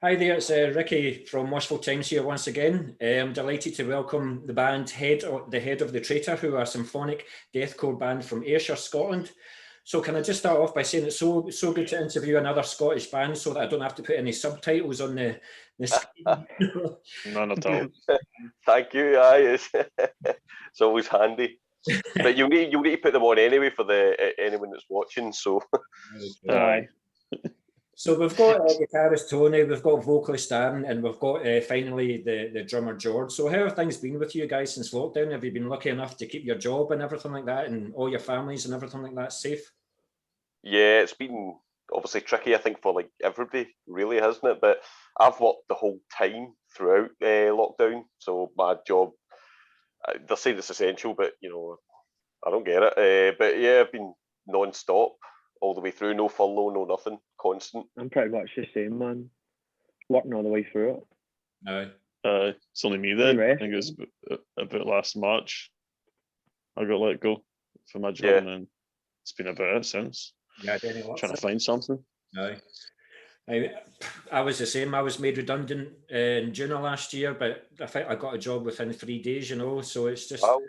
Hi there, it's Ricky from Washful Times here once again. I'm delighted to welcome the band the Head of the Traitor, who are a symphonic deathcore band from Ayrshire, Scotland. So can I just start off by saying it's so good to interview another Scottish band so that I don't have to put any subtitles on the screen. None at all. Thank you. Aye, it's always handy. But you need to put them on anyway for anyone that's watching. So, Aye. So we've got guitarist Tony, we've got vocalist Darren, and we've got finally the drummer George. So how have things been with you guys since lockdown? Have you been lucky enough to keep your job and everything like that, and all your families and everything like that safe? yeah, it's been obviously tricky, I think, for like everybody, really, hasn't it? But I've worked the whole time throughout lockdown. So my job, they're saying it's essential, but I don't get it. But yeah, I've been non-stop all the way through, no furlough, no nothing, constant. I'm pretty much the same, man. Working all the way through it. No. It's only me then. Anyway. I think it was about last March. I got let go from my job, Yeah. and then it's been about it since. Yeah, Trying to find something. No. I was the same. I was made redundant in June of last year, but I think I got a job within 3 days, so it's just Wow.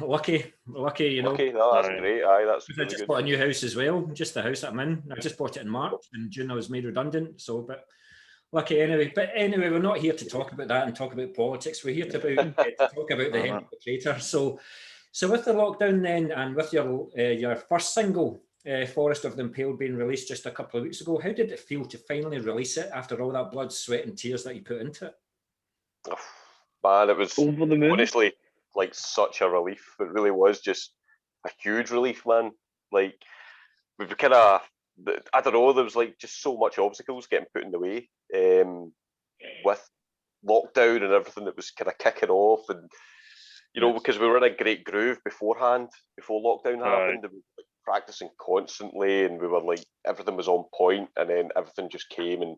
lucky, Okay, no, that's Aye. great. Aye, that's I really just good. bought a new house as well, just the house that I'm in. I just bought it in March. In June, I was made redundant. But lucky anyway. But anyway, we're not here to talk about that and talk about politics. We're here to talk about the Head of the Traitor. So with the lockdown then, and with your first single, Forest of the Impaled, being released just a couple of weeks ago, how did it feel to finally release it after all that blood, sweat, and tears that you put into it? Oh, man, it was Over the moon. honestly like such a relief. It really was just a huge relief, man. Like we've kind of, I don't know, there was like just so much obstacles getting put in the way with lockdown and everything that was kind of kicking off, and because we were in a great groove beforehand, before lockdown happened, and we were like practicing constantly, and we were like everything was on point, and then everything just came and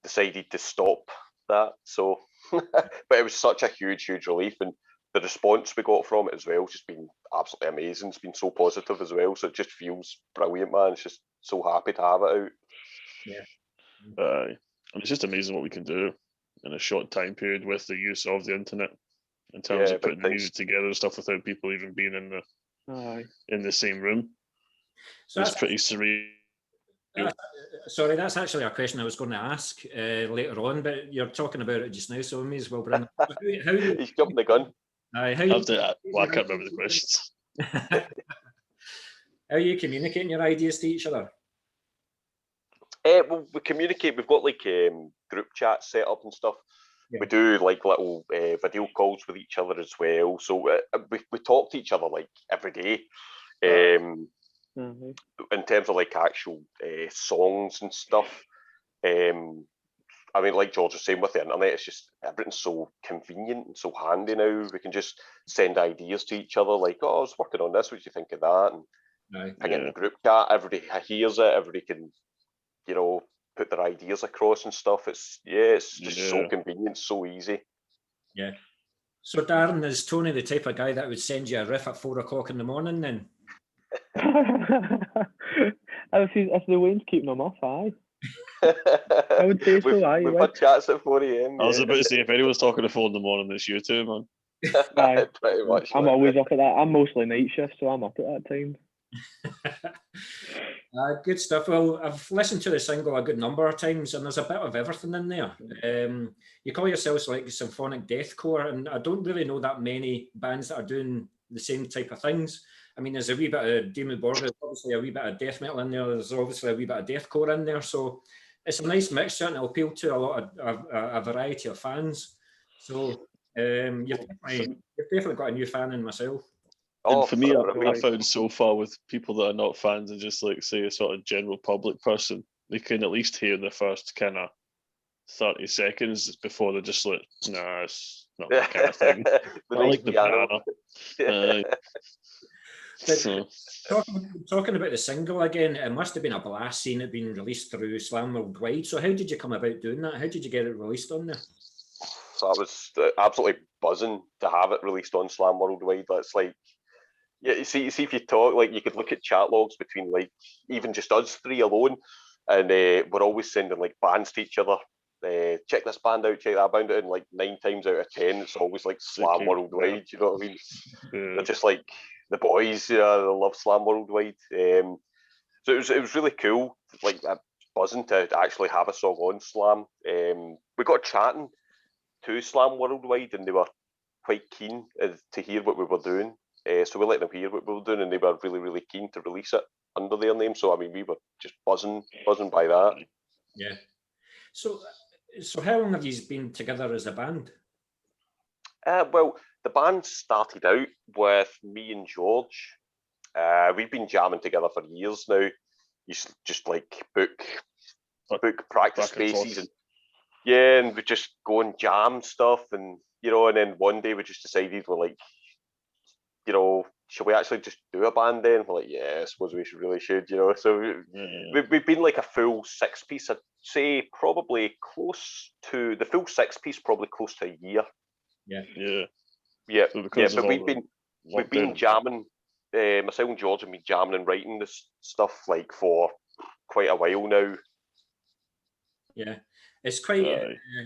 decided to stop that. So, but it was such a huge relief, and the response we got from it as well has just been absolutely amazing. It's been so positive as well, so it just feels brilliant, man. It's just so happy to have it out. Yeah. And it's just amazing what we can do in a short time period with the use of the internet in terms of putting music together and stuff without people even being in the same room. So it's pretty surreal. Sorry, that's actually a question I was going to ask later on, but you're talking about it just now, so we may as well bring it up. He's jumping the gun. I can't remember the questions. How are you communicating your ideas to each other? Well, we communicate. We've got like group chats set up and stuff. Yeah. We do like little video calls with each other as well. So we talk to each other like every day. In terms of like actual songs and stuff. I mean, like George was saying, with the internet, it's just everything's so convenient and so handy now. We can just send ideas to each other, like, "Oh, I was working on this. What do you think of that?" And hang in the group chat. Everybody hears it. Everybody can, put their ideas across and stuff. It's just so convenient, so easy. Yeah. So, Darren, is Tony the type of guy that would send you a riff at 4 o'clock in the morning then? If the wind's keeping them off, aye. I would say so, aye. We've had chats at 4 a.m. I was about to say, if anyone's talking to 4 in the morning, it's you too, man. Aye. Pretty much. I'm always up at that. I'm mostly night shift, so I'm up at that time. Good stuff. Well, I've listened to the single a good number of times, and there's a bit of everything in there. You call yourselves like symphonic deathcore, and I don't really know that many bands that are doing the same type of things. I mean, there's a wee bit of Dimmu Borgir, there's obviously a wee bit of death metal in there, there's obviously a wee bit of deathcore in there, so it's a nice mixture and it'll appeal to a lot of a variety of fans. So you've definitely got a new fan in myself. And for me, I found so far with people that are not fans and just like say a sort of general public person, they can at least hear the first kind of 30 seconds before they're just like, nah, it's not that kind of thing. I like the piano. Talking about the single again, it must have been a blast seeing it being released through Slam Worldwide. So how did you come about doing that? How did you get it released on there? So I was absolutely buzzing to have it released on Slam Worldwide. That's like, yeah, you see if you talk, like you could look at chat logs between like even just us three alone, and we're always sending like bands to each other. Check this band out, check that band out, and like 9 times out of 10, it's always like Slam Worldwide. You know what I mean? They're just like the boys. They love Slam Worldwide. So it was really cool. Like buzzing to actually have a song on Slam. We got chatting to Slam Worldwide, and they were quite keen to hear what we were doing. So we let them hear what we were doing, and they were really, really keen to release it under their name. So I mean, we were just buzzing by that. Yeah. So how long have you been together as a band? Well, the band started out with me and George. We've been jamming together for years now. You just like book practice spaces, and we just go and jam stuff, and and then one day we just decided we're like, should we actually just do a band then? We're like, yeah, I suppose we should, So we've been like a full 6-piece. I'd say probably close to the full 6-piece, probably close to a year. Yeah. But we've been jamming. Myself and George have been jamming and writing this stuff like for quite a while now. Yeah, it's quite.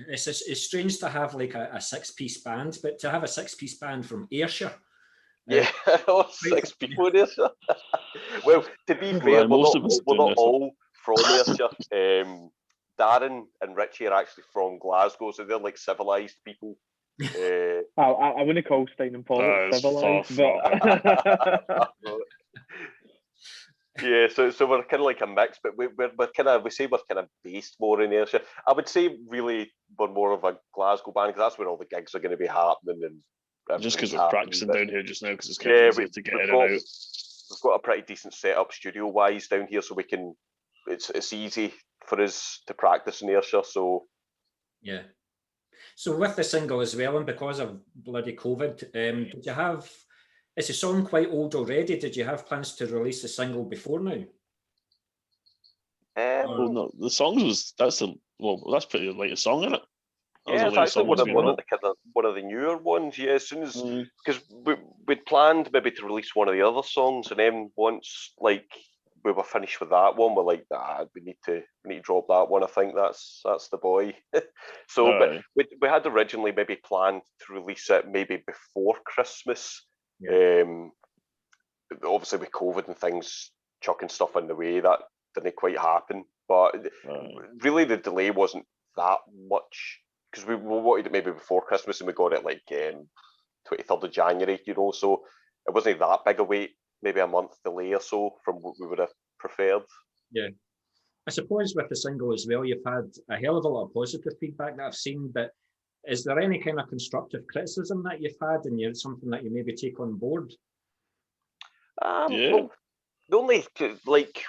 It's strange to have like a 6-piece band, but to have a 6-piece band from Ayrshire. Yeah, 6 people in Ayrshire. Well, to be fair, we're not all from Ayrshire. Darren and Richie are actually from Glasgow, so they're like civilised people. I wouldn't call Stein and Paul civilised, but yeah, so we're kind of like a mix, but we say we're kind of based more in Ayrshire. I would say really we're more of a Glasgow band because that's where all the gigs are going to be happening, and just because we're practicing down here just now because it's kind of easier to get in and out. We've got a pretty decent setup studio wise down here, so we can. It's easy for us to practice in Ayrshire. So yeah. So with the single as well, and because of bloody COVID, did you have? Is the song quite old already? Did you have plans to release the single before now? Well, no, the songs that's pretty late song, isn't it? Yeah, it's actually one of the newer ones. Yeah, as soon as because we'd planned maybe to release one of the other songs, and then once like we were finished with that one, we're like, we need to drop that one. I think that's the boy. So, but we had originally maybe planned to release it maybe before Christmas. Yeah. Obviously with COVID and things chucking stuff in the way, that didn't quite happen. But really, the delay wasn't that much because we wanted it maybe before Christmas, and we got it like 23rd of January. So it wasn't that big a wait. Maybe a month delay or so from what we would have preferred. Yeah. I suppose with the single as well, you've had a hell of a lot of positive feedback that I've seen, but is there any kind of constructive criticism that you've had and something that you maybe take on board? Well, the only, like,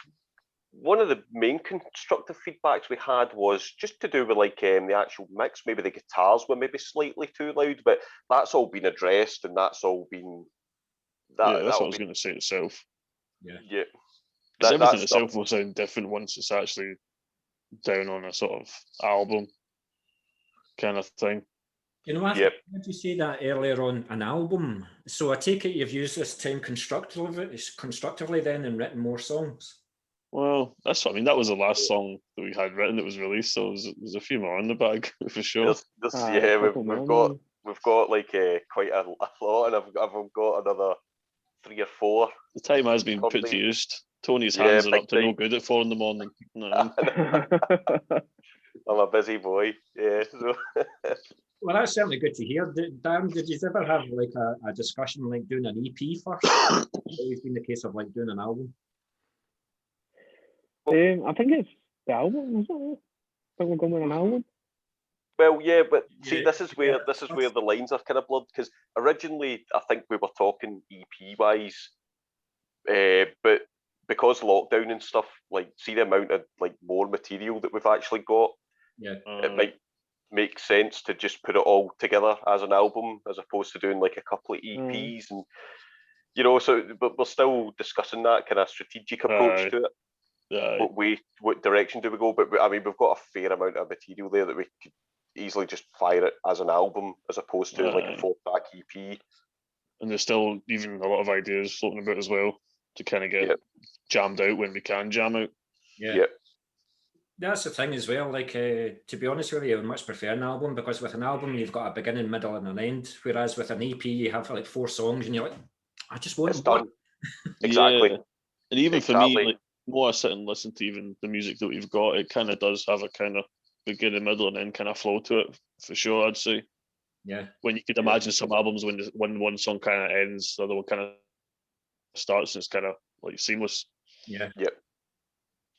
one of the main constructive feedbacks we had was just to do with like the actual mix. Maybe the guitars were maybe slightly too loud, but that's all been addressed and that's all been... that's what I was going to say itself. Yeah. Everything itself will sound different once it's actually down on a sort of album kind of thing. I've heard you say that earlier on an album. So I take it you've used this time constructively then and written more songs. Well, that's what I mean. That was the last song that we had written that was released, so there's a few more in the bag for sure. We've got like quite a lot, and I've got another 3 or 4. The time has been put to use. Tony's hands are up to no good at 4 in the morning. No. I'm a busy boy. Yeah. So. Well, that's certainly good to hear. Dan, did you ever have like a discussion like doing an EP first? It's always been the case of like doing an album. I think it's the album, isn't it? I think we're going with an album. Well, yeah, but see, this is where the lines are kind of blurred because originally I think we were talking EP wise, but because lockdown and stuff, like see the amount of like more material that we've actually got, it might make sense to just put it all together as an album as opposed to doing like a couple of EPs and but we're still discussing that kind of strategic approach to it. What direction do we go? But I mean, we've got a fair amount of material there that we could easily just fire it as an album as opposed to like a 4-track EP. And there's still even a lot of ideas floating about as well to kind of get jammed out when we can jam out. Yeah. That's the thing as well. Like, to be honest with you, I would much prefer an album, because with an album you've got a beginning, middle, and an end. Whereas with an EP, you have like 4 songs, and you're like, I just want It's more. done. Exactly. Yeah. And even for Exactly. me, like, more I sit and listen to even the music that we've got, it kind of does have a kind of beginning, middle, and end kind of flow to it, for sure, I'd say. Yeah. When you could imagine some albums when one song kind of ends, the other one kind of starts, and it's kind of like seamless. Yeah. Yep.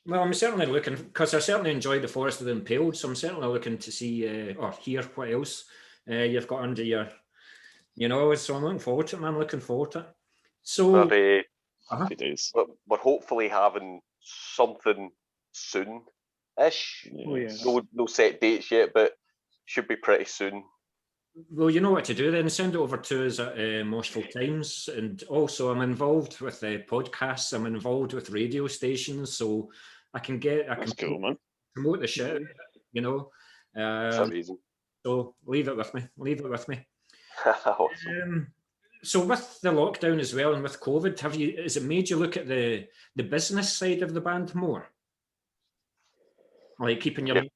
Well, I'm certainly looking, because I certainly enjoyed The Forest of the Impaled, so I'm certainly looking to see or hear what else you've got under your, so I'm looking forward to it, man. I'm looking forward to it. So, We're, Happy days. we're hopefully having something soon-ish. Oh yeah. No set dates yet, but should be pretty soon. well, you know what to do then. Send it over to us at Moshful Times. And also, I'm involved with podcasts. I'm involved with radio stations, so I can That's cool, man. promote the shit, That's amazing. So leave it with me. Leave it with me. Awesome. So with the lockdown as well, and with COVID, has it made you look at the business side of the band more? Like keeping your Yep.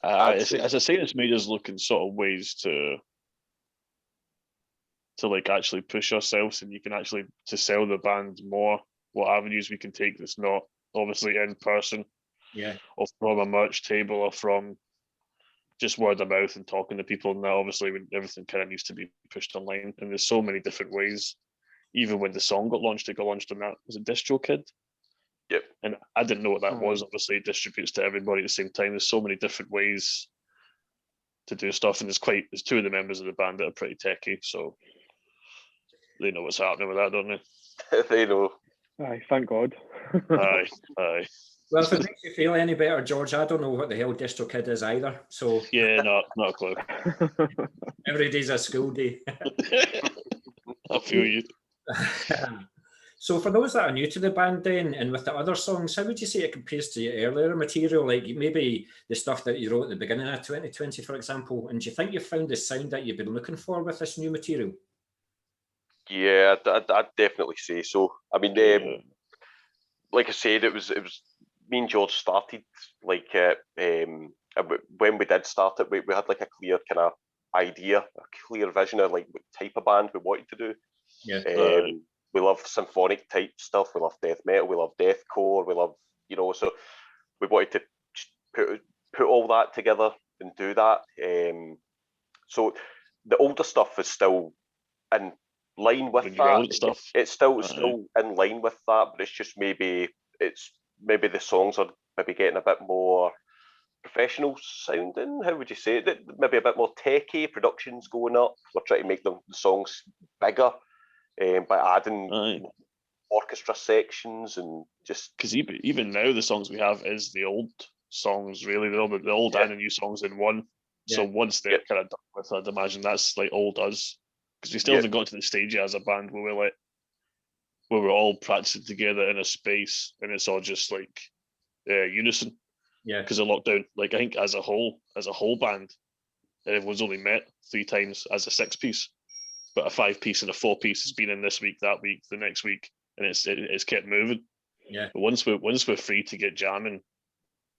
I think so, as I say, it's made us look in sort of ways to like actually push ourselves, and you can actually to sell the band more. What avenues we can take that's not obviously in person, or from a merch table, or from just word of mouth and talking to people. Now, obviously, when everything kind of needs to be pushed online, and there's so many different ways. Even when the song got launched, it got launched on that, was it DistroKid? Yep. And I didn't know what that was. Obviously, it distributes to everybody at the same time. There's so many different ways to do stuff, and there's 2 of the members of the band that are pretty techie, so they know what's happening with that, don't they? They know. Aye, thank God. Aye. Well, if it makes you feel any better, George, I don't know what the hell DistroKid is either. So Yeah, not a clue. every day's a school day. I feel you. So for those that are new to the band then, and with the other songs, how would you say it compares to your earlier material, like maybe the stuff that you wrote at the beginning of 2020, for example? And do you think you've found the sound that you've been looking for with this new material? Yeah, I'd definitely say so. I mean, like I said, it was me and George started like when we did start it, we had like a clear kind of idea, a clear vision of like what type of band we wanted to do. Yeah. We love symphonic type stuff. We love death metal. We love deathcore. We love, so we wanted to put all that together and do that. So the older stuff is still in line with that. Stuff. It's still in line with that, but it's just maybe the songs are maybe getting a bit more professional sounding. How would you say it? Maybe a bit more techy. Production's going up. We're trying to make the songs bigger. By adding orchestra sections and just because even now the songs we have is the old songs, really, the old and the new songs in one. So once they're kind of done with, I'd imagine that's like old us, because we still haven't got to the stage yet as a band where we're all practicing together in a space and it's all just like unison. Yeah. Because of lockdown, like I think as a whole band, everyone's only met 3 times as a 6-piece. But a 5-piece and a 4-piece has been in this week, that week, the next week, and it's kept moving. Yeah. But once we're free to get jamming,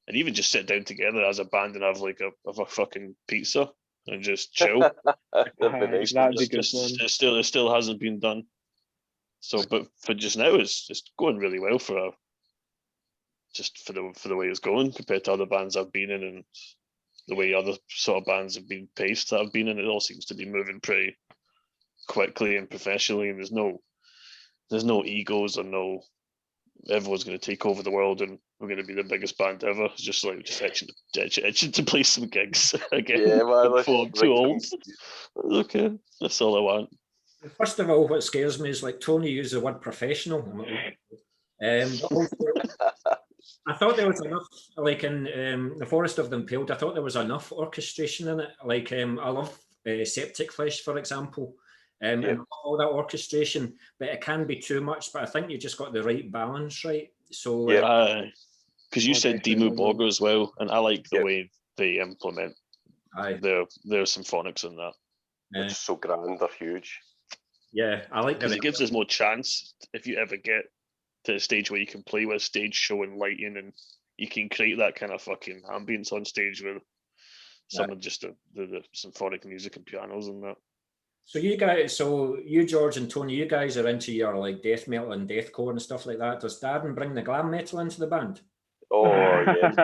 and even just sit down together as a band and have like a fucking pizza and just chill. It still hasn't been done. So, but for just now, it's going really well for the way it's going compared to other bands I've been in, and the way other sort of bands have been paced that I've been in. It all seems to be moving pretty quickly and professionally, and there's no egos or no everyone's going to take over the world and we're going to be the biggest band ever. It's just itching to play some gigs again. Yeah, well, I'm too old. Okay, that's all I want. First of all, what scares me is like Tony used the word professional. Also, I thought there was enough, like in The Forest of the Impaled, I thought there was enough orchestration in it. Like I love Septic Flesh, for example. And all that orchestration, but it can be too much. But I think you just got the right balance, right? So because you said Dimmu Borgir as well, and I like the way they implement their symphonics in that. It's so grand, they're huge. Yeah, I like because it gives us more chance if you ever get to a stage where you can play with stage show and lighting, and you can create that kind of fucking ambience on stage with some of just the symphonic music and pianos and that. So you guys, so you, George and Tony, you guys are into your like death metal and deathcore and stuff like that. Does Darren bring the glam metal into the band? Oh yes,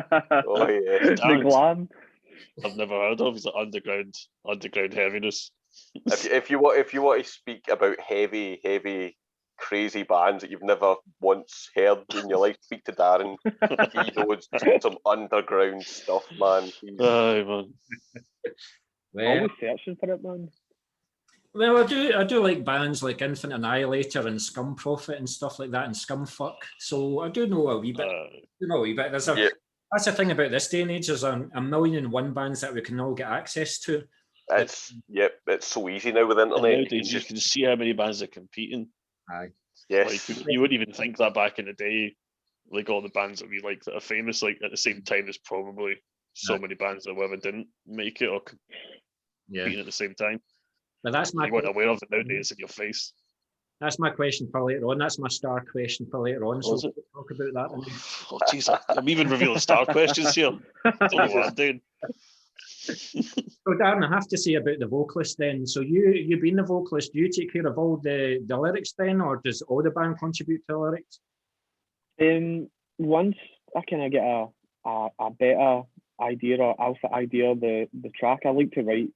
oh yes. The glam. I've never heard of. It's like underground heaviness. If you want to speak about heavy, crazy bands that you've never once heard in your life, speak to Darren. He knows some underground stuff, man. Aye, man. Always searching for it, man. Well, I do like bands like Infinite Annihilator and Scum Prophet and stuff like that, and Scumfuck. So I do know a wee bit. There's that's the thing about this day and age. There's a million and one bands that we can all get access to. It's so easy now with the internet. Nowadays, you can see how many bands are competing. Aye. Yes. Like, you wouldn't even think that back in the day. Like all the bands that we like that are famous, like at the same time, there's probably so many bands that ever didn't make it or competing at the same time. But that's my. You weren't aware of it nowadays in your face. That's my question for later on. That's my star question for later on. So we'll talk about that. Oh, jeez, I'm even revealing star questions here. I don't know what I'm doing. So Darren, I have to say about the vocalist then. So you being the vocalist, do you take care of all the lyrics then, or does all the band contribute to the lyrics? Once I kind of get a better idea or alpha idea of the track, I like to write,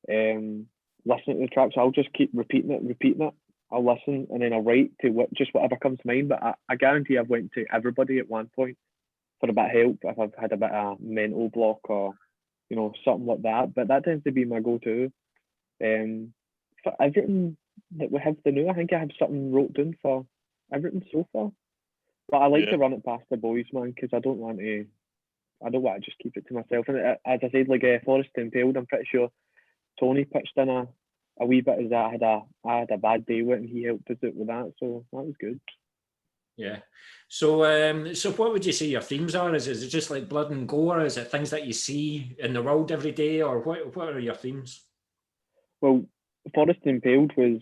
listen to the track. So I'll just keep repeating it. I'll listen and then I'll write to just whatever comes to mind. But I guarantee I've went to everybody at one point for a bit of help if I've had a bit of mental block or something like that. But that tends to be my go-to. For everything that we have to know, I think I have something wrote down for everything so far. But I like to run it past the boys, man, because I don't want to just keep it to myself. And as I said, like Forest Impaled, I'm pretty sure Tony pitched in a wee bit as that. I had a bad day with it and he helped us out with that, so that was good. Yeah. So what would you say your themes are? Is it just like blood and gore? Is it things that you see in the world every day, or what are your themes? Well, Forest Impaled I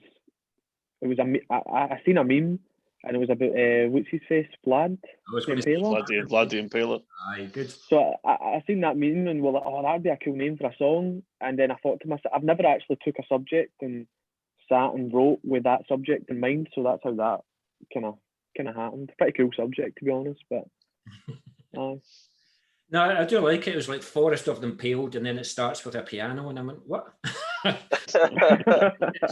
seen a meme and it was about what's his face, Vlad the Impaler. Aye, good. So I seen that meme and we're like, oh, that'd be a cool name for a song. And then I thought to myself, I've never actually took a subject and sat and wrote with that subject in mind. So that's how that kind of happened. Pretty cool subject, to be honest, but No, I do like it. It was like Forest of the Impaled, and then it starts with a piano, and I went, what? It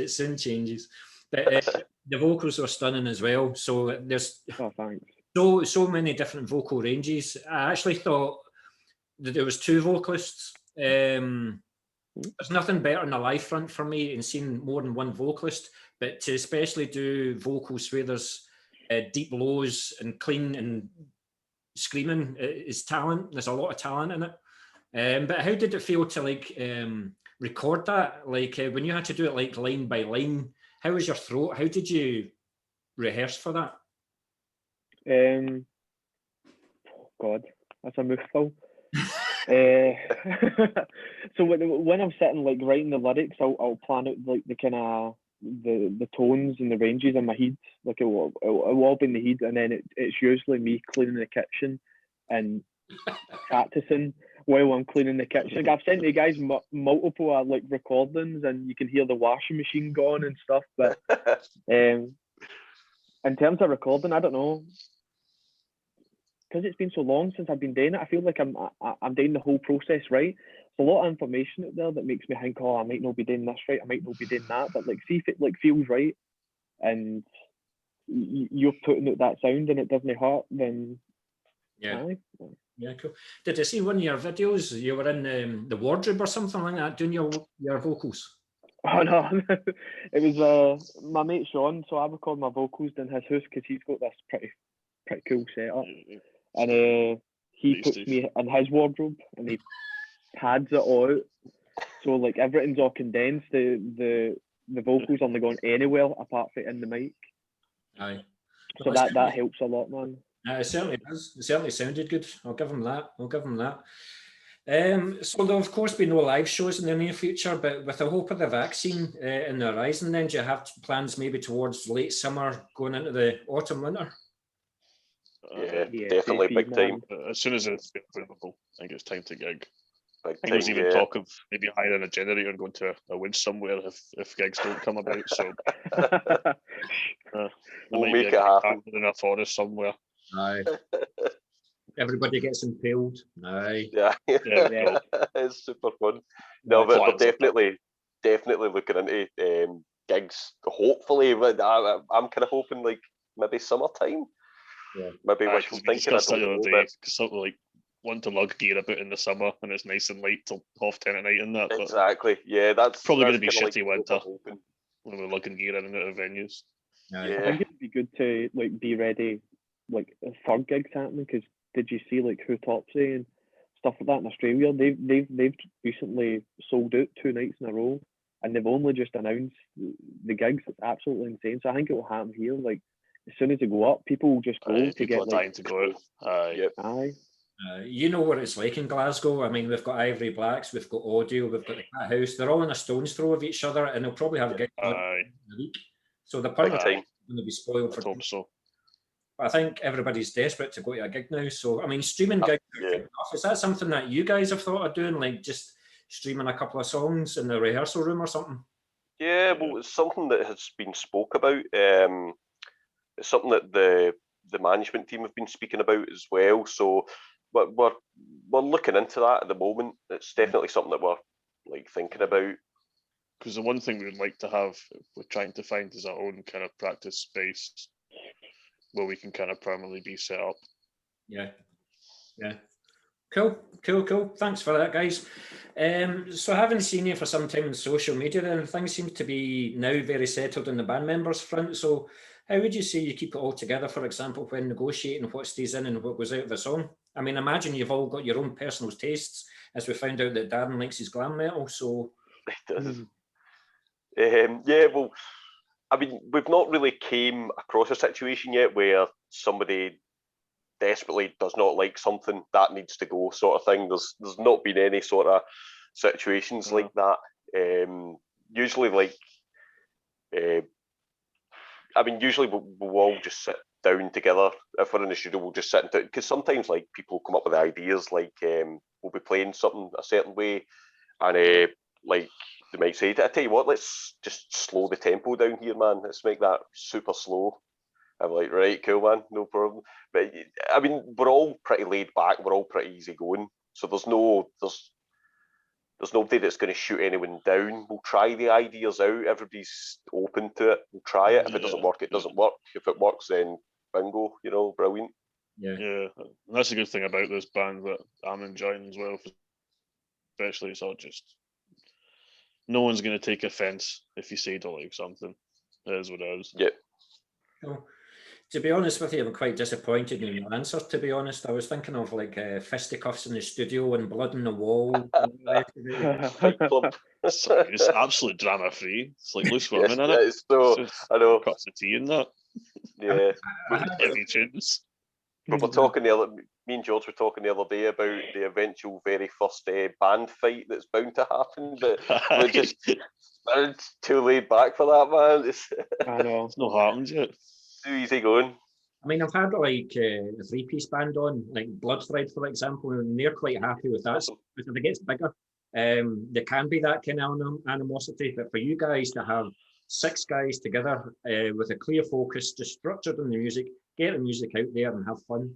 soon changes. But the vocals were stunning as well. So there's so many different vocal ranges. I actually thought that there was two vocalists. There's nothing better on the live front for me in seeing more than one vocalist, but to especially do vocals where there's deep lows and clean and screaming is talent. There's a lot of talent in it. But how did it feel to record that? When you had to do it like line by line, how was your throat? How did you rehearse for that? God, that's a mouthful. So when I'm sitting writing the lyrics, I'll plan out the kind of the tones and the ranges in my head. It will all be in the head, and then it's usually me cleaning the kitchen and practicing while I'm cleaning the kitchen. I've sent you guys multiple recordings, and you can hear the washing machine going and stuff. But in terms of recording, I don't know, because it's been so long since I've been doing it. I feel like I'm doing the whole process right. There's a lot of information out there that makes me think, oh, I might not be doing this right, I might not be doing that. But see if it feels right, and you're putting out that sound and it doesn't hurt, then yeah, cool. Did I see one of your videos? You were in the wardrobe or something like that doing your vocals? Oh no, it was my mate Sean. So I record my vocals in his house because he's got this pretty cool setup, and he puts me in his wardrobe and he pads it all out, so everything's all condensed. The vocals aren't going anywhere apart from in the mic. Aye. So that helps a lot, man. It certainly does. It certainly sounded good. I'll give him that. So there'll of course be no live shows in the near future, but with the hope of the vaccine in the horizon, then do you have plans maybe towards late summer going into the autumn winter? Yeah, Yeah, definitely safety, big time. man. As soon as it's available, I think it's time to gig. Big I think there's time, even yeah. talk of maybe hiring a generator and going to a woods somewhere if gigs don't come about. So there We'll might make be it a gig happen. happening in a forest somewhere. Aye. Everybody gets impaled. Aye. Yeah, Yeah, Yeah. it's super fun. No, That's but we're plans are done. definitely looking into gigs. Hopefully, but I'm kind of hoping like maybe summertime. Yeah. Maybe Because wishful we thinking. I discussed that don't the other know, day. but Because something like want to lug gear about in the summer and it's nice and light till 10:30 at night and that. But exactly, yeah, that's probably going to be kinda shitty what winter we're hoping. when we're lugging gear in and out of venues. Aye. I Yeah, think it'd be good to like be ready, like for gigs happening. Because did you see like Who Topsy and stuff like that in Australia? They've recently sold out 2 nights in a row, and they've only just announced the gigs. It's absolutely insane. So I think it will happen here. Like as soon as they go up, people will just go to People are get like dying to go out. Aye. yep. aye. You know what it's like in Glasgow. I mean, we've got Ivory Blacks, we've got Audio, we've got the Cat House. They're all in a stone's throw of each other, and they'll probably have gigs in Aye. a week. So the Big permit time. is going to be spoiled I'd for. hope so. I think everybody's desperate to go to a gig now. So I mean, streaming gigs. Yeah. Is that something that you guys have thought of doing, like just streaming a couple of songs in the rehearsal room or something? Yeah, well, it's something that has been spoke about. It's something that the management team have been speaking about as well. So we're looking into that at the moment. It's definitely something that we're like thinking about. Because the one thing we would like to have, we're trying to find, is our own kind of practice space where we can kind of permanently be set up. Yeah. Yeah. Cool. Thanks for that, guys. So I haven't seen you for some time on social media, and things seem to be now very settled on the band members front. So how would you say you keep it all together, for example, when negotiating what stays in and what goes out of the song? I mean, imagine you've all got your own personal tastes, as we found out that Darren likes his glam metal. So It does. Yeah, well, I mean, we've not really came across a situation yet where somebody desperately does not like something that needs to go, sort of thing. There's not been any sort of situations like that. Usually, like, I mean, usually we'll all just sit down together. If we're in the studio, we'll just sit down, because sometimes like people come up with ideas, like we'll be playing something a certain way, and like they might say, I tell you what, let's just slow the tempo down here, man. Let's make that super slow. I'm like, right, cool, man, no problem. But I mean, we're all pretty laid back. We're all pretty easygoing. So there's nobody that's going to shoot anyone down. We'll try the ideas out. Everybody's open to it. We'll try it. If it doesn't work, it doesn't work. If it works, then bingo, brilliant. Yeah, and that's a good thing about this band that I'm enjoying as well. Especially, it's all just no one's going to take offense if you say you don't like something. It is what it is. Yeah. Cool. To be honest with you, I'm quite disappointed in your answer, to be honest. I was thinking of like fisticuffs in the studio and blood on the wall. It's absolute drama free. It's like loose women in it. It's so, I know. Cups of tea in that. Yeah. Heavy tunes. But we're talking me and George were talking the other day about the eventual very first band fight that's bound to happen, but we're just it's too laid back for that, man. I know. It's not happened yet. Too easy going. I mean, I've had like a three-piece band on, like Bloodthread, for example, and they're quite happy with that. But if it gets bigger, there can be that kind of animosity. But for you guys to have 6 guys together with a clear focus, just structured on the music, get the music out there and have fun.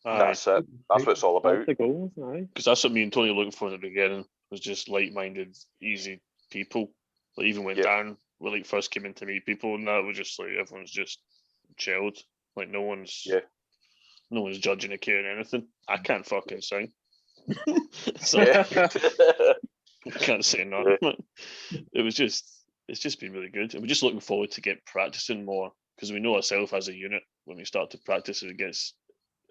That's it. That's what it's all about. That's the goal, aye. Because that's what me and Tony were looking for in the beginning, was just like-minded, easy people. Like even when Dan like first came in to meet people and that, was just like everyone's just chilled. Like no one's judging or caring anything. I can't fucking sing. So I can't say nothing. It's just been really good. And we're just looking forward to get practicing more, because we know ourselves as a unit, when we start to practice, it gets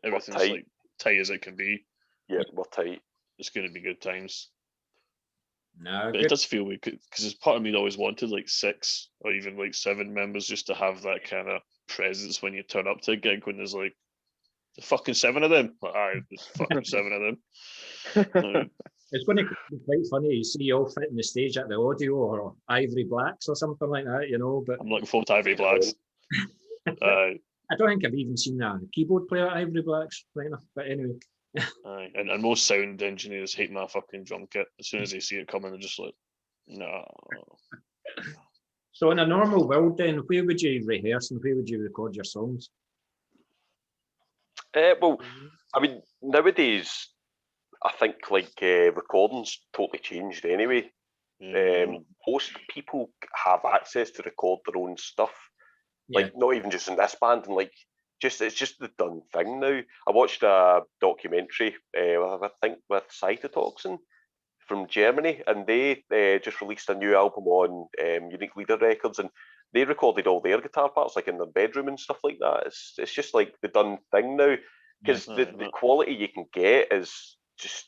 everything's like tight as it can be. Yeah, we're tight. It's going to be good times. No, but it does feel weird, because as part of me that always wanted like 6 or even like 7 members, just to have that kind of presence when you turn up to a gig, when there's The fucking 7 of them. Like, aye, there's fucking 7 of them. It's going to be quite funny. You see you all fitting the stage at the audio or Ivory Blacks or something like that, But I'm looking forward to Ivory Blacks. I don't think I've even seen a keyboard player at Ivory Blacks right enough. But anyway. Aye. And most sound engineers hate my fucking drum kit. As soon as they see it coming, they're just like, no. So in a normal world then, where would you rehearse and where would you record your songs? Well, I mean, nowadays, I think recording's totally changed anyway. Most people have access to record their own stuff, like not even just in this band, and like it's just the done thing now. I watched a documentary, I think with Cytotoxin from Germany, and they just released a new album on Unique Leader Records, and they recorded all their guitar parts like in their bedroom and stuff like that. It's just like the done thing now, because the quality you can get is just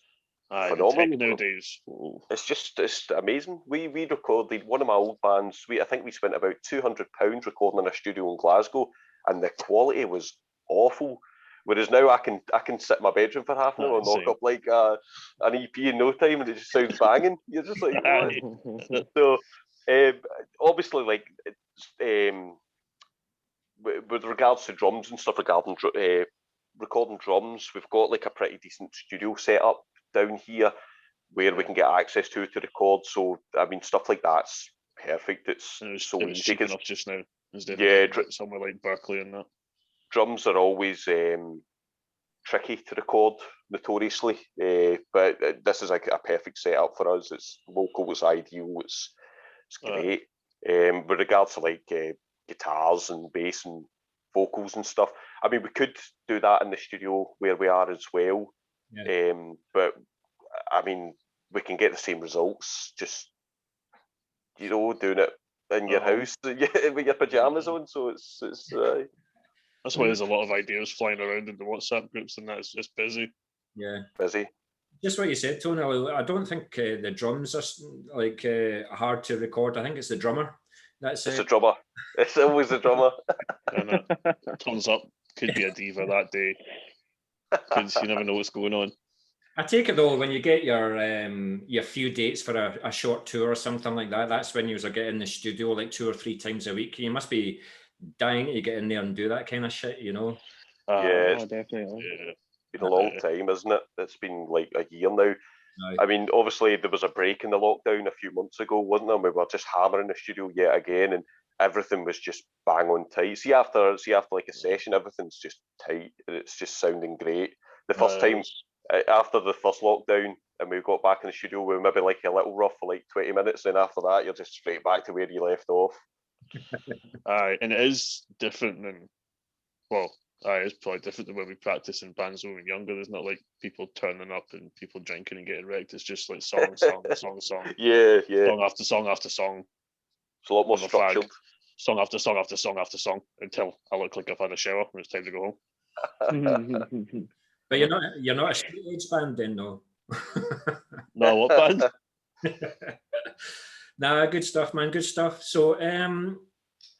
phenomenal nowadays. It's amazing. We recorded one of my old bands. I think we spent about £200 recording in a studio in Glasgow, and the quality was awful. Whereas now I can sit in my bedroom for half an hour and knock up like an EP in no time, and it just sounds banging. You're just like, what? So obviously, like with regards to drums and stuff, regarding recording drums, we've got like a pretty decent studio set up down here where we can get access to record. So I mean, stuff like that's perfect. It's so easy. Cheap enough just now. Instead of somewhere like Berkeley and that. Drums are always tricky to record, notoriously, but this is like a perfect setup for us. It's local, it's ideal, it's great. With regards to like guitars and bass and vocals and stuff, I mean, we could do that in the studio where we are as well, but I mean, we can get the same results just doing it in your house with your pajamas on. So it's that's why there's a lot of ideas flying around in the WhatsApp groups, and that's just busy. Yeah, busy. Just what you said, Tony. I don't think the drums are like hard to record. I think it's the drummer. It's the drummer. It's always the drummer. And turns up, could be a diva that day. Because you never know what's going on. I take it though, when you get your few dates for a short tour or something like that, that's when you are getting in the studio like 2 or 3 times a week. You must be dying to get in there and do that kind of shit, it's definitely. been a long time, isn't it? It's been like a year now. I mean, obviously there was a break in the lockdown a few months ago, wasn't there? We were just hammering the studio yet again, and everything was just bang on tight. See after like a session, everything's just tight and it's just sounding great. The first time after the first lockdown and we got back in the studio, we were maybe like a little rough for like 20 minutes, and after that you're just straight back to where you left off. Aye, and it is different than, it's probably different than when we practice in bands when we were younger. There's not like people turning up and people drinking and getting wrecked. It's just like song. Yeah. Song after song after song. It's a lot more structured. Song after song after song after song until I look like I've had a shower and it's time to go home. But you're not a straight edge band then, though. No, what band? Nah, good stuff, man. Good stuff. So,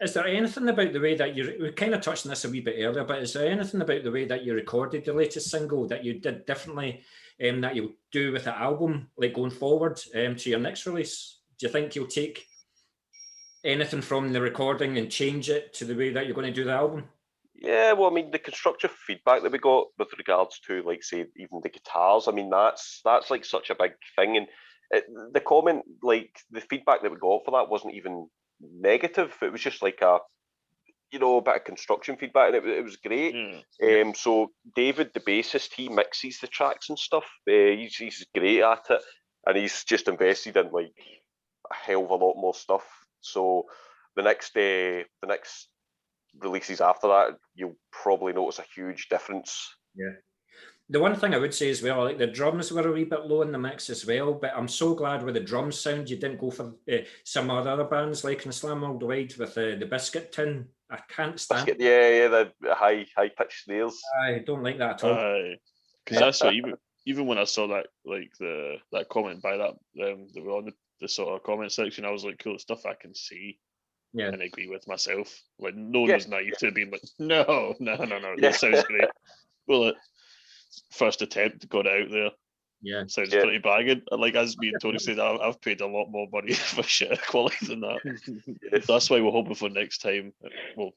is there anything about the way that we kind of touched on this a wee bit earlier, but is there anything about the way that you recorded the latest single that you did differently that you'll do with the album, like going forward to your next release? Do you think you'll take anything from the recording and change it to the way that you're going to do the album? Yeah, well, I mean, the constructive feedback that we got with regards to, like, say, even the guitars, I mean, that's like such a big thing. And the comment, like, the feedback that we got for that wasn't even negative. It was just like a bit of construction feedback, and it was great. So David, the bassist, he mixes the tracks and stuff. He's great at it, and he's just invested in like a hell of a lot more stuff. So the next releases after that, you'll probably notice a huge difference. Yeah. The one thing I would say as well, like the drums were a wee bit low in the mix as well, but I'm so glad with the drum sound you didn't go for some other bands like in Slam Worldwide with the Biscuit Tin. I can't stand it. Yeah, the high pitched snares. I don't like that at all. Because that's what even when I saw that, like that comment by that they were on the sort of comment section, I was like, cool, stuff I can see. Yeah, and agree with myself. Like no one was naive to being like, no, that sounds great. Well, first attempt got it out there. Yeah. Sounds pretty banging. And like as me and Tony said, I've paid a lot more money for shit quality than that. Yes. That's why we're hoping for next time. Well,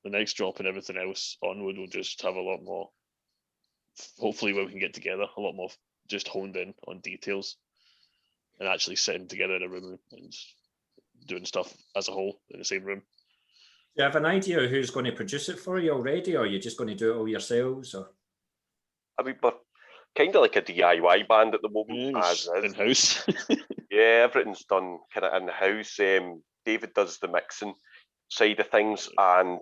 the next drop and everything else onward, we'll just have a lot more. Hopefully, we can get together a lot more, just honed in on details, and actually sitting together in a room and doing stuff as a whole in the same room. Do you have an idea of who's going to produce it for you already, or are you just going to do it all yourselves? Or I mean, we're kind of like a DIY band at the moment, as is. In-house. Yeah, everything's done kind of in-house. David does the mixing side of things, and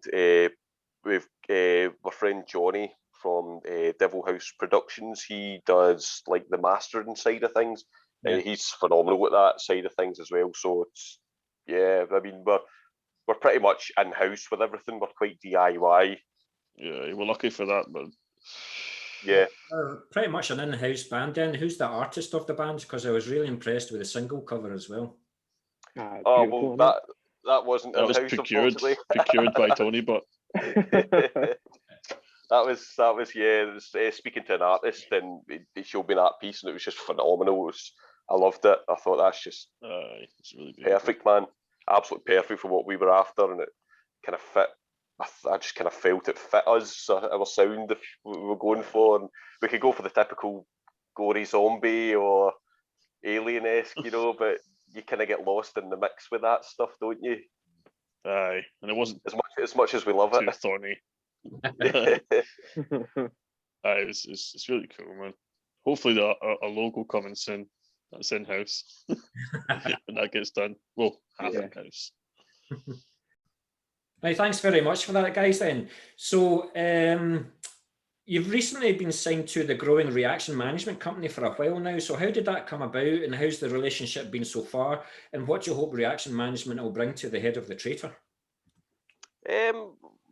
we've my friend Johnny from Devil House Productions. He does like the mastering side of things. Yeah. He's phenomenal with that side of things as well. So it's I mean, we're pretty much in-house with everything. We're quite DIY. Yeah, we're lucky for that, but Yeah. Pretty much an in-house band then. Who's the artist of the band? Because I was really impressed with the single cover as well. Oh, well, that wasn't that was in-house, procured by Tony, but that was it was speaking to an artist, and he showed me that piece, and it was just phenomenal. I loved it. I thought that's just it's really beautiful. perfect, man. Absolutely perfect for what we were after, and it kind of fit. I just kind of felt it fit us, our sound if we were going for, and we could go for the typical gory zombie or alien-esque, but you kind of get lost in the mix with that stuff, don't you? Aye, and it wasn't as much as we love too it. thorny. It's really cool, man. Hopefully a logo coming soon. That's in-house when that gets done. Well, half in-house. Right, thanks very much for that, guys. Then, so you've recently been signed to the growing Reaction Management Company for a while now. So how did that come about, and how's the relationship been so far? And what do you hope Reaction Management will bring to the head of the Traitor?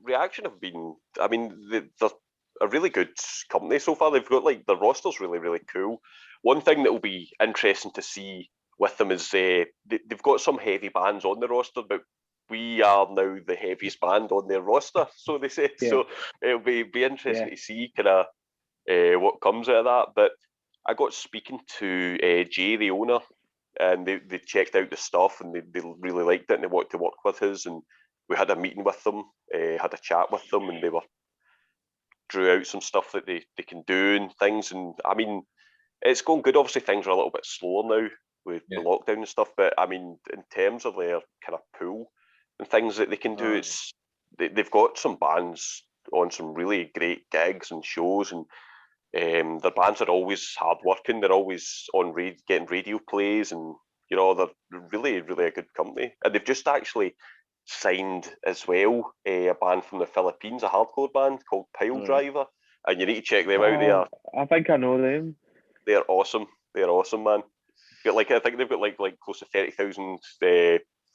Reaction have been, I mean, they're a really good company so far. They've got the roster's really, really cool. One thing that will be interesting to see with them is they've got some heavy bands on the roster, but we are now the heaviest band on their roster, so they say. Yeah. So it'll be interesting to see kind of what comes out of that. But I got speaking to Jay, the owner, and they checked out the stuff, and they really liked it, and they wanted to work with us. And we had a meeting with them, had a chat with them, and they drew out some stuff that they can do and things. And I mean, it's going good. Obviously, things are a little bit slower now with the lockdown and stuff. But I mean, in terms of their kind of pool and things that they can do, they've got some bands on some really great gigs and shows, and their bands are always hard working. They're always on getting radio plays, and they're really, really a good company. And they've just actually signed as well a band from the Philippines, a hardcore band called Pile Driver, and you need to check them out. I think I know them. They're awesome. They're awesome, man. I think they've got like close to 30,000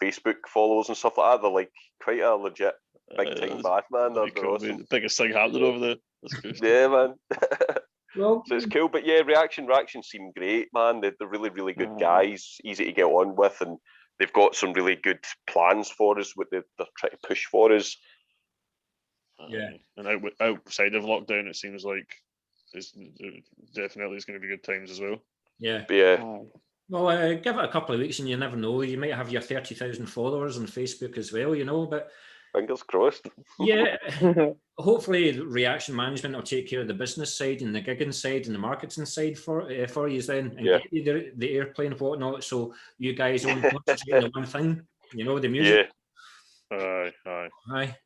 Facebook followers and stuff like that. They're quite a legit big time band, man. They're cool, awesome. The biggest thing happening over there. That's cool. Yeah, man. Well, so it's cool, but yeah, Reaction seem great, man. They're really, really good guys, easy to get on with, and they've got some really good plans for us. What they're trying to push for us. Yeah, and outside of lockdown, it seems like it's definitely going to be good times as well. Yeah. Well, give it a couple of weeks, and you never know. You might have your 30,000 followers on Facebook as well, But fingers crossed. Yeah, hopefully, Reaction Management will take care of the business side and the gigging side and the marketing side for you then, and get you the airplane and whatnot. So you guys only concentrate on one thing, the music. Yeah. Aye.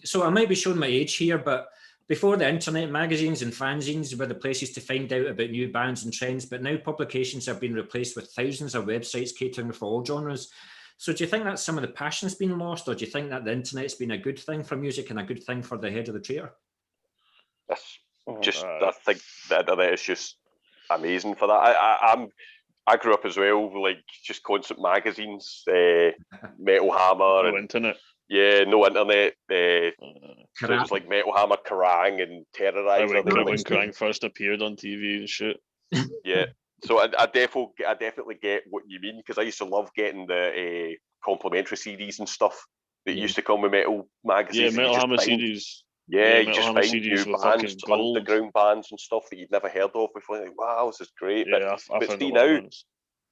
So I might be showing my age here, but before the internet, magazines and fanzines were the places to find out about new bands and trends, but now publications have been replaced with thousands of websites catering for all genres. So do you think that some of the passion's been lost, or do you think that the internet's been a good thing for music and a good thing for the head of the Traitor? I think the internet is just amazing for that. I grew up as well, just constant magazines, Metal Hammer. No internet. Yeah, no internet. So it was like Metal Hammer, Kerrang, and Terrorizer. When Kerrang first appeared on TV and shit. Yeah, so I definitely get what you mean, because I used to love getting the complimentary CDs and stuff that used to come with Metal magazines. Yeah, Metal Hammer CDs. Yeah, you Metal just Hammer find CDs new were bands, fucking gold. underground bands and stuff that you'd never heard of before. Like, wow, this is great. Yeah, I but found a see lot of now, ones.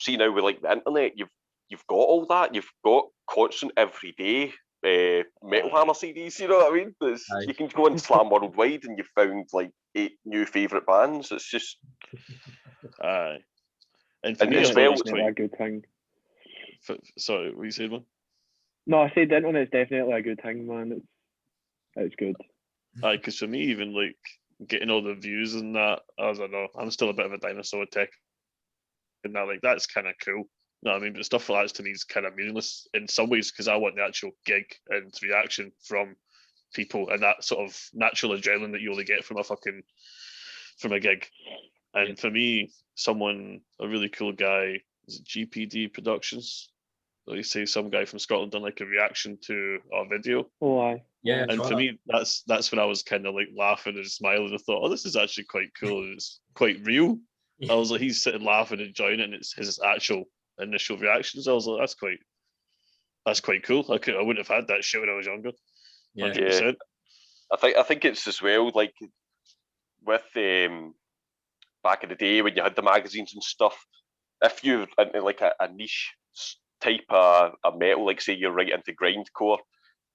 with like the internet, you've got all that. You've got constant everyday Metal Aye. Hammer CDs. You know what I mean? Aye. You can go and slam worldwide, and you've found like 8 new favourite bands. It's just Aye. And for And me, I as thought well- it was definitely a quite. good thing. Sorry, what you said, man? No, I said the internet's definitely a good thing, man. It's good. Aye, because for me, even like getting all the views and that, I don't know. I'm still a bit of a dinosaur tech, and that like that's kind of cool. No, I mean, but stuff like that to me is kind of meaningless in some ways because I want the actual gig and reaction from people and that sort of natural adrenaline that you only get from a gig. And Yeah. for me, a really cool guy, is it GPD Productions? They say some guy from Scotland done like a reaction to our video. Oh, aye. Yeah, And for me, that's when I was kind of like laughing and smiling. I thought, oh, this is actually quite cool. And it's quite real. I was like, he's sitting laughing, enjoying it, and it's his actual initial reactions. I was like, that's quite cool. I wouldn't have had that shit when I was younger. yeah, 100%. I think it's as well like with back in the day when you had the magazines and stuff. If you're into like a niche type of metal, like say you're right into grindcore,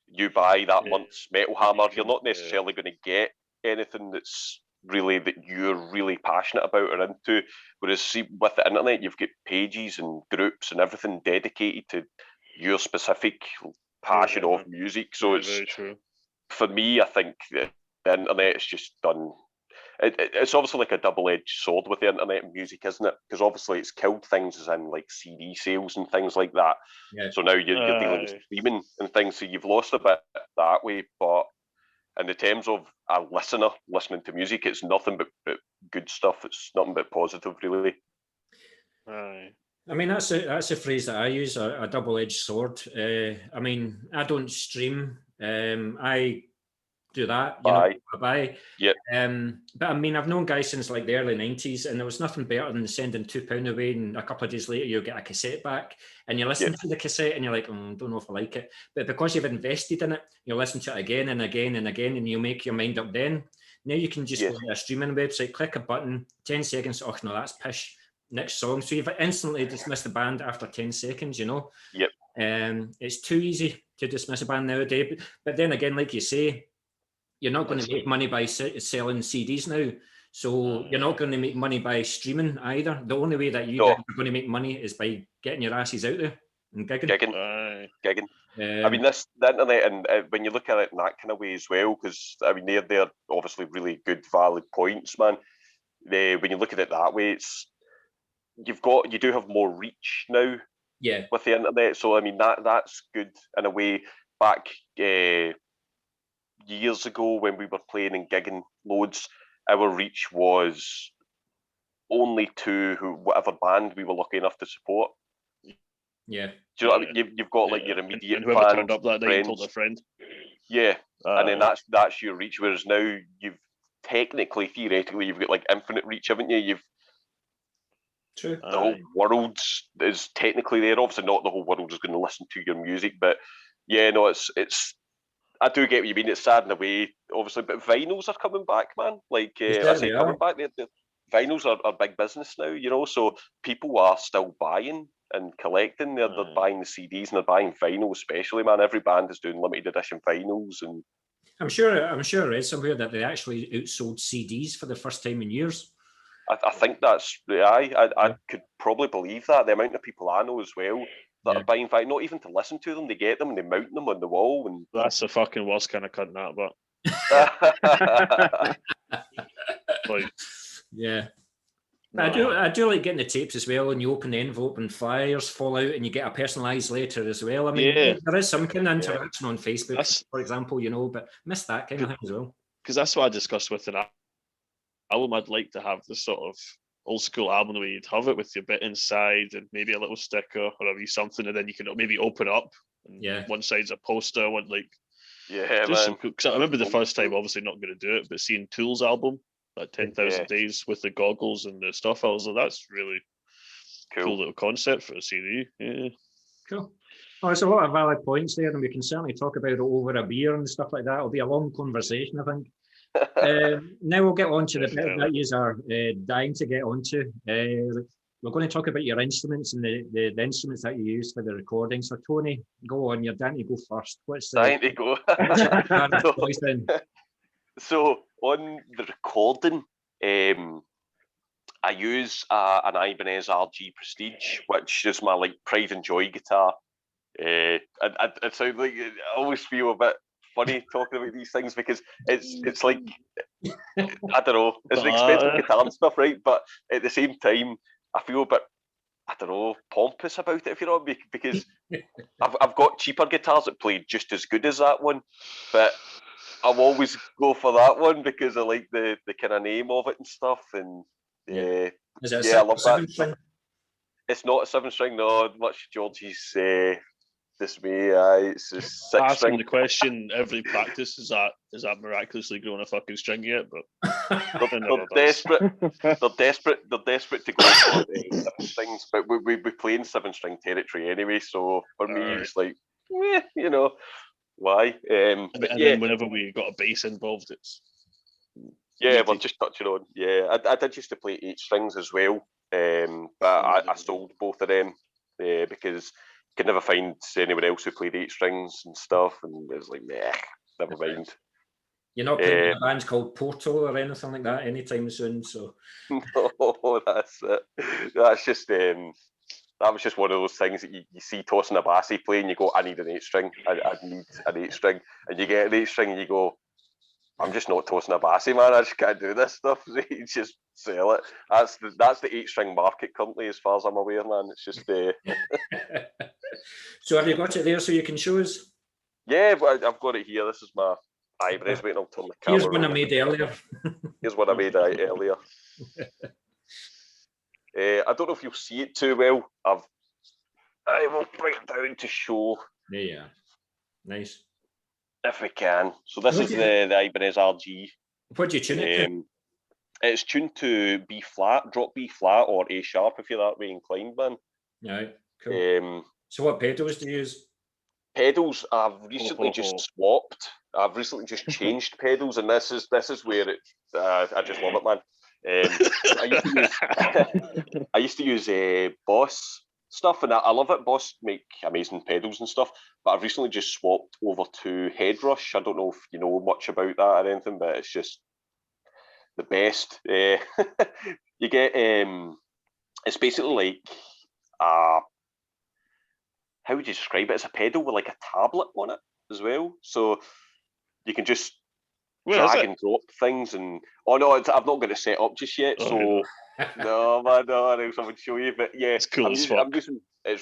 you buy that Yeah. month's Metal Hammer. You're not Yeah. necessarily going to get anything that's really that you're really passionate about or into. Whereas see, with the internet, you've got pages and groups and everything dedicated to your specific passion Yeah, of music. So Yeah, it's very true. for me, I think the internet has just done. It's obviously like a double-edged sword with the internet and music, isn't it? Because obviously it's killed things as in like CD sales and things like that. yeah. So now you're dealing with Aye. streaming and things, so you've lost a bit that way. But in the terms of a listener listening to music, it's nothing but good stuff. It's nothing but positive, really. Aye. I mean, that's a phrase that I use, a double-edged sword. I mean, I don't stream. I do that, you know, Aye. I buy. Yep. But I mean, I've known guys since like the early 90s, and there was nothing better than sending £2 away, and a couple of days later you'll get a cassette back, and you listen to the cassette, and you're like, don't know if I like it. But because you've invested in it, you'll listen to it again and again and again, and you'll make your mind up then. Now you can just Yes. go to a streaming website, click a button, 10 seconds, oh no, that's pish. Next song. So you've instantly dismissed the band after 10 seconds, you know? Yep. It's too easy to dismiss a band nowadays. But then again, like you say, you're not going to make money by selling CDs now. So you're not going to make money by streaming either. The only way that you guys are going to make money is by getting your asses out there and gigging. Aye. Gigging. I mean, the internet, and when you look at it in that kind of way as well, because I mean, they're obviously really good, valid points, man. When you look at it that way, you do have more reach now Yeah. with the internet. So I mean, that's good in a way. Back years ago when we were playing and gigging loads, our reach was only to whatever band we were lucky enough to support. Yeah. Do you know what I mean? You've got like your immediate and whoever fans, turned up that night and friends. told a friend. Yeah, and then Aye. that's your reach. Whereas now you've theoretically, you've got like infinite reach, haven't you? You've True. the whole world is technically there. Obviously, not the whole world is going to listen to your music, but yeah, no, it's. I do get what you mean. It's sad in a way, obviously, but vinyls are coming back, man. Like I say, coming back. Vinyls are big business now, you know. So people are still buying and collecting. They're buying the CDs and they're buying vinyl, especially, man. Every band is doing limited edition vinyls, and I'm sure I read somewhere that they actually outsold CDs for the first time in years. I think that's I could probably believe that. The amount of people I know as well that are buying vinyl, not even to listen to them, they get them and they mount them on the wall. And that's the fucking worst kind of cunt, that, but like, yeah. no. I do like getting the tapes as well, and you open the envelope and flyers fall out and you get a personalised letter as well. I mean, there is some kind of interaction on Facebook, for example, you know, but miss that kind of thing as well. Because that's what I discussed with an album. I'd like to have this sort of old school album where you'd have it with your bit inside and maybe a little sticker or a wee something, and then you can maybe open up. And one side's a poster, one like man. Because I remember the first time, obviously not going to do it, but seeing Tool's album, that 10,000 Days with the goggles and the stuff, I was like, that's really cool little concept for a CD. Yeah. Cool. Oh, there's a lot of valid points there, and we can certainly talk about it over a beer and stuff like that. It'll be a long conversation, I think. Now we'll get on to the bit that you are dying to get onto. We're going to talk about your instruments and the instruments that you use for the recording. So, Tony, go on. You're dying to go first. Dying to go. So, on the recording, I use an Ibanez RG Prestige, which is my like pride and joy guitar. It sounds like I always feel a bit funny talking about these things because it's like I don't know, it's an expensive guitar and stuff, right? But at the same time, I feel a bit, I don't know, pompous about it, if you know what I mean, because I've got cheaper guitars that play just as good as that one, but I'll always go for that one because I like the kind of name of it and stuff, and I love that. It's not a 7-string, no, much Georgie's dismay. It's a 6-string. Asking the question every practice, is that miraculously growing a fucking string yet? But they're desperate. They're desperate to go for 7 strings, but we play in 7-string territory anyway. So for me, it's like, you know, why? And then whenever we got a bass involved, it's we're just touching on. Yeah, I did used to play 8 strings as well, but I sold both of them because could never find anyone else who played 8 strings and stuff, and it was like, never mind. You're not playing a band called Portal or anything like that anytime soon, so. No, that's it. That's just that was just one of those things that you see Tosin Abasi play and you go, I need an 8-string. I need an 8-string, and you get an 8-string and you go, I'm just not Tosin Abasi, man. I just can't do this stuff. You just sell it. That's the 8-string market currently, as far as I'm aware, man. It's just. So have you got it there so you can show us? Yeah, but I've got it here. This is my Ibanez. Wait, I'll turn the camera. Here's one I made earlier. Here's one I made earlier. I don't know if you'll see it too well. I will bring it down to show. Yeah, nice. If we can. So this is the Ibanez RG. What do you tune it to? It's tuned to B flat, drop B flat, or A sharp if you're that way inclined, man. Right, cool. So what pedals do you use? Pedals, I've recently just swapped. I've recently just changed pedals, and this is where it. I just love it, man. I used to use Boss stuff, and I love it. Boss make amazing pedals and stuff, but I've recently just swapped over to Headrush. I don't know if you know much about that or anything, but it's just the best. You get it's basically like how would you describe it? It's a pedal with like a tablet on it as well, so you can just drag and drop things. And I've not got it set up just yet, so no man, no, I would show you. But yeah, it's cool. It's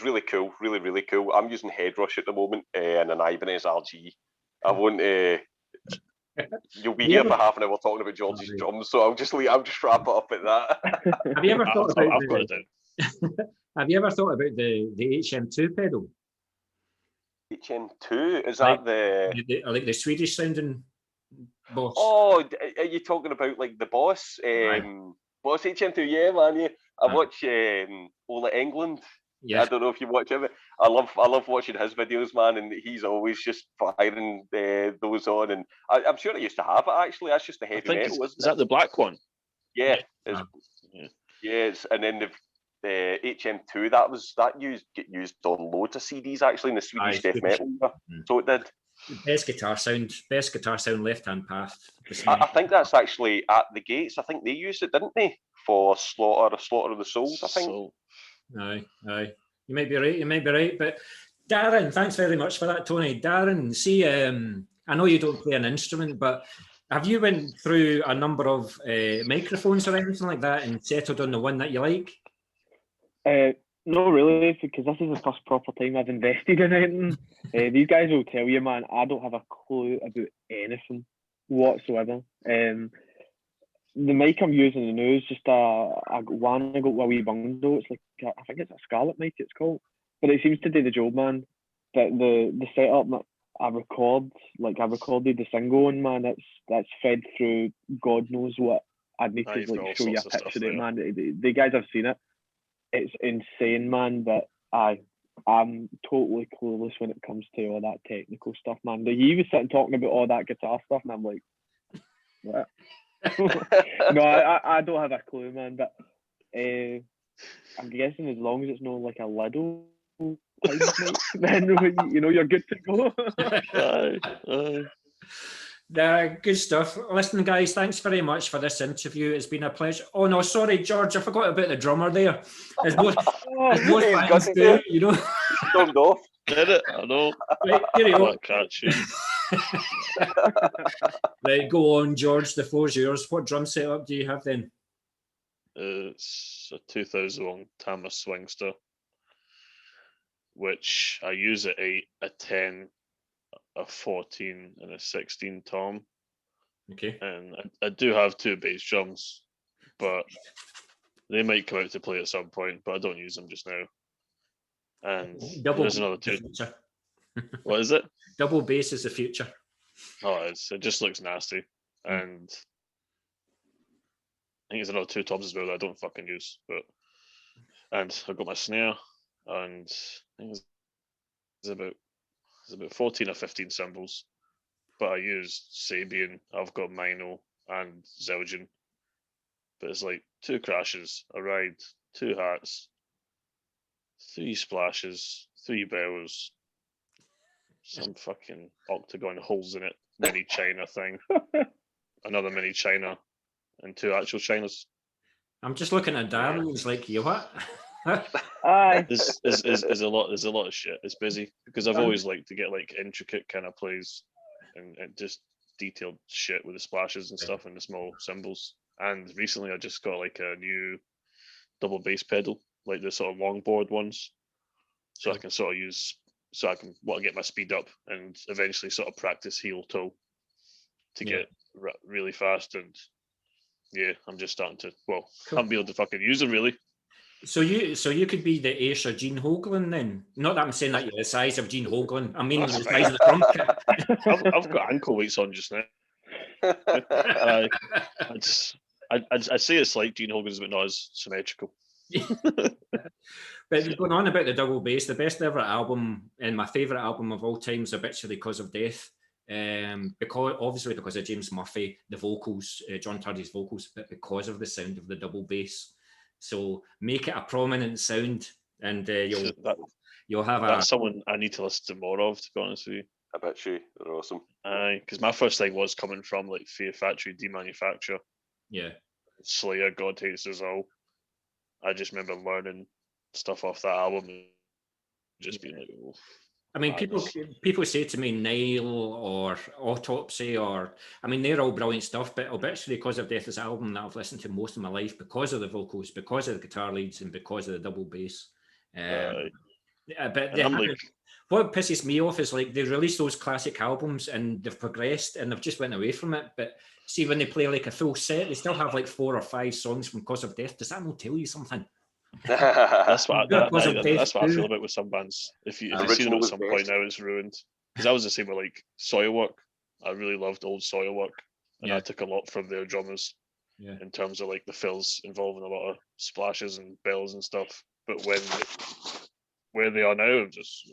really cool, really really cool. I'm using Headrush at the moment and an Ibanez RG. I won't. You'll be here for half an hour talking about George's drums, so I'll just wrap it up at that. Have you ever thought about? I've got it down. Have you ever thought about the HM2 pedal? HM2, is that like the Swedish sounding Boss? Oh, are you talking about like the Boss? Boss HM2, yeah, man. Yeah, I watch Ola England. Yeah. I don't know if you watch him. I love watching his videos, man, and he's always just firing those on. And I'm sure I used to have it actually. That's just the heavy metal. Is that the black one? Yeah. Yes, and then the HM2 that get used on loads of CDs actually in the Swedish death metal. So it did. Best guitar sound, Left Hand Path. I think that's actually at the Gates. I think they used it, didn't they, for Slaughter of the Souls? I think. Aye. You might be right. But Darren, thanks very much for that, Tony. Darren, see, I know you don't play an instrument, but have you went through a number of microphones or anything like that and settled on the one that you like? No, really, because this is the first proper time I've invested in anything. These guys will tell you, man, I don't have a clue about anything whatsoever. The mic I'm using now is just a one I got a wee bundle. It's like I think it's a Scarlett mic it's called, but it seems to do the job, man. But the setup that I recorded the single on, man, that's fed through God knows what. I'd need to like show you a picture of it, man. The guys have seen it. It's insane, man. But I'm totally clueless when it comes to all that technical stuff, man. He was sitting talking about all that guitar stuff, and I'm like, what? No, I don't have a clue, man. But I'm guessing as long as it's not like a little time, then you're good to go. Good stuff. Listen, guys, thanks very much for this interview. It's been a pleasure. Oh no, sorry, George, I forgot about the drummer there. As most fans do, Stormed off. Did it? I know. Right, here you go. What catch you? Right, go on, George. The floor's yours. What drum setup do you have then? It's a 2001 Tama Swingster, which I use at 8, a 10, a 14, and a 16 tom. Okay. And I do have 2 bass drums, but they might come out to play at some point, but I don't use them just now. And there's another 2. What is it? Double bass is the future. Oh, it just looks nasty. And I think there's another 2 toms as well that I don't fucking use. And I've got my snare, and I think it's about 14 or 15 cymbals. But I use Sabian, I've got Mino and Zelgin. But it's like 2 crashes, a ride, 2 hats, 3 splashes, 3 bells, some fucking octagon holes in it, mini China thing, another mini China, and 2 actual Chinas. I'm just looking at Darren. He's like, you what? Aye. There's a lot of shit. It's busy because I've always liked to get like intricate kind of plays and just detailed shit with the splashes and stuff and the small cymbals. And recently I just got like a new double bass pedal, like the sort of longboard ones, so I can sort of use, so I can get my speed up and eventually sort of practice heel toe to get really fast. And yeah, I'm just starting to, well, cool. I'm able to fucking use them really. So you could be the Ace or Gene Hoglan then? Not that I'm saying that you're the size of Gene Hoglan. I mean the size of the drum kit. I've got ankle weights on just now. I'd say it's like Gene Hoglan's, but not as symmetrical. But going on about the double bass, the best ever album and my favourite album of all time is Obituary Cause of Death. Because of James Murphy, the vocals, John Tardy's vocals, but because of the sound of the double bass. So make it a prominent sound, and you'll have that's someone I need to listen to more of, to be honest with you. I bet you they're awesome. Aye, because my first thing was coming from like Fear Factory, Demanufacture. Yeah. Slayer, God Hates Us All. I just remember learning stuff off that album and just being like, oh. I mean, people say to me Nile or Autopsy, they're all brilliant stuff, but Obituary Cause of Death is an album that I've listened to most of my life because of the vocals, because of the guitar leads, and because of the double bass. What pisses me off is like they release those classic albums and they've progressed and they've just went away from it. But see, when they play like a full set, they still have like 4 or 5 songs from Cause of Death. Does that not tell you something? That's what I feel about with some bands. If you see them at some point now, it's ruined. Because I was the same with like Soilwork. I really loved old Soilwork, and I took a lot from their drummers in terms of like the fills involving a lot of splashes and bells and stuff. But where they are now, I'm just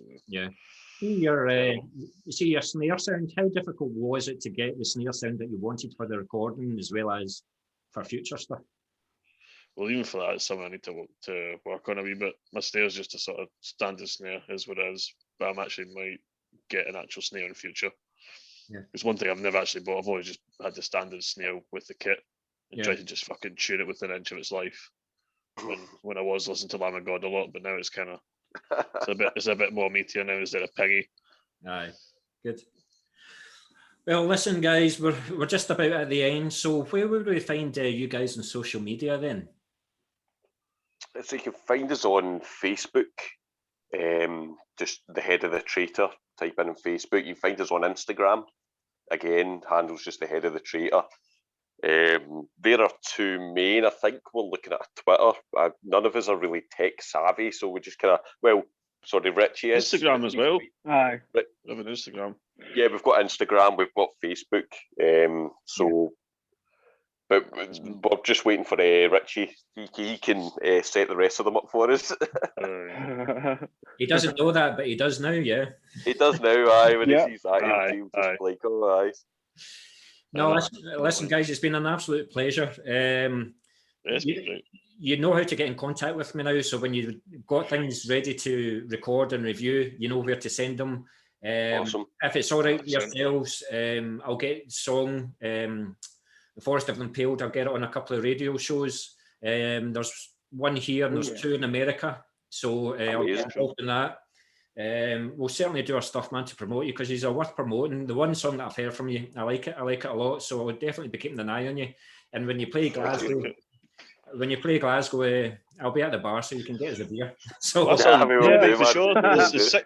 See your snare sound. How difficult was it to get the snare sound that you wanted for the recording as well as for future stuff? Well, even for that, it's something I need to work on a wee bit. My snare is just a sort of standard snare, is what it is. But I'm actually might get an actual snare in the future. Yeah. It's one thing I've never actually bought. I've always just had the standard snare with the kit and tried to just fucking tune it within an inch of its life. When I was listening to Lamb of God a lot, but now it's kind of it's a bit more meatier now instead of piggy. Aye, good. Well, listen, guys, we're just about at the end. So where would we find you guys on social media then? So you can find us on Facebook, just the Head of the Traitor. Type in on Facebook. You can find us on Instagram. Again, handles just the Head of the Traitor. There are 2 main. I think we're looking at Twitter. None of us are really tech savvy, so we just kind of Richie is. Instagram as well. Aye. We have an Instagram. Yeah, we've got Instagram. We've got Facebook. But we're just waiting for Richie. He can set the rest of them up for us. He doesn't know that, but he does now, yeah. He does now, aye. When Yeah. he sees that, he'll just be like, oh, aye. No, listen, guys, it's been an absolute pleasure. You know how to get in contact with me now, so when you've got things ready to record and review, you know where to send them. Awesome. If it's all right with yourselves, I'll get Song, The Forest of Impaled, I'll get it on a couple of radio shows. There's one here and there's two in America, so I'll get involved in that. We'll certainly do our stuff, man, to promote you, because you're worth promoting. The one song that I've heard from you, I like it a lot, so I'll definitely be keeping an eye on you. And when you play Glasgow, I'll be at the bar, so you can get us a beer. So that's all we will do, for man. sure.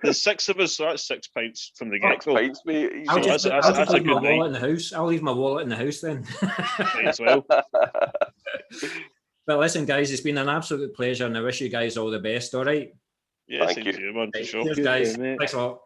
There's six of us, so that's 6 pints from the get go. 6 pints, mate. I'll just That's a leave my good night. wallet in the house. I'll leave my wallet in the house then. Might as well. But listen, guys, it's been an absolute pleasure, and I wish you guys all the best. All right. Yeah, Thank same you. to you, man, for sure. Cheers, guys. Cheers, mate. Thanks a lot.